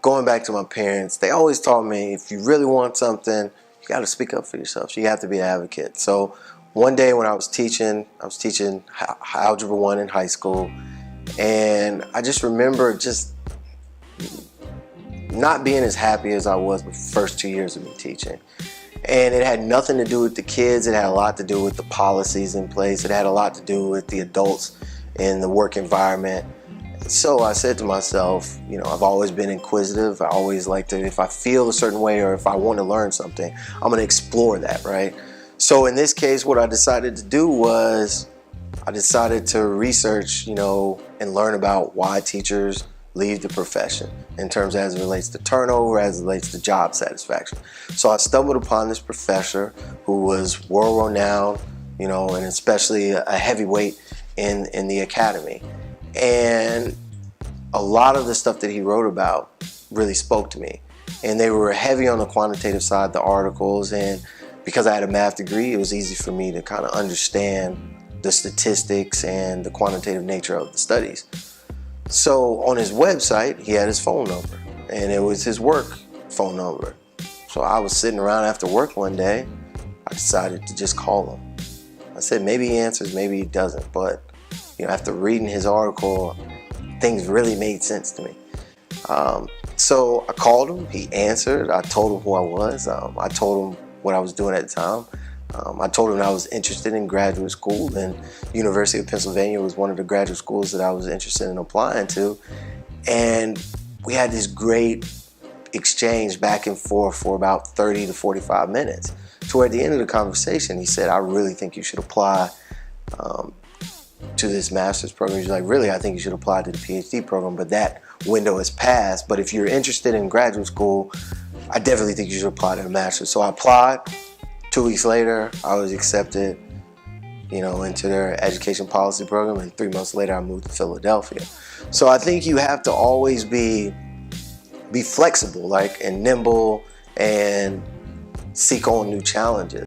going back to my parents, they always taught me, if you really want something, you got to speak up for yourself. You have to be an advocate. So one day when I was teaching Algebra 1 in high school, and I just remember just not being as happy as I was the first 2 years of me teaching. And it had nothing to do with the kids. It had a lot to do with the policies in place. It had a lot to do with the adults in the work environment. So I said to myself, I've always been inquisitive. I always like to, if I feel a certain way or if I want to learn something, I'm going to explore that, right? So in this case, what I decided to do was I decided to research, and learn about why teachers leave the profession in terms as it relates to turnover, as it relates to job satisfaction. So I stumbled upon this professor who was world-renowned, and especially a heavyweight in the academy. And a lot of the stuff that he wrote about really spoke to me. And they were heavy on the quantitative side, the articles, and because I had a math degree, it was easy for me to kind of understand the statistics and the quantitative nature of the studies. So on his website, he had his phone number, and it was his work phone number. So I was sitting around after work one day. I decided to just call him. I said, maybe he answers, maybe he doesn't. But after reading his article, things really made sense to me. So I called him. He answered. I told him who I was. I told him what I was doing at the time. I told him I was interested in graduate school, and University of Pennsylvania was one of the graduate schools that I was interested in applying to. And we had this great exchange back and forth for about 30 to 45 minutes. So at the end of the conversation, he said, I really think you should apply to this master's program. He's like, really, I think you should apply to the PhD program, but that window has passed. But if you're interested in graduate school, I definitely think you should apply to the master's. So I applied. 2 weeks later, I was accepted, into their education policy program, and 3 months later, I moved to Philadelphia. So I think you have to always be flexible, and nimble, and seek on new challenges.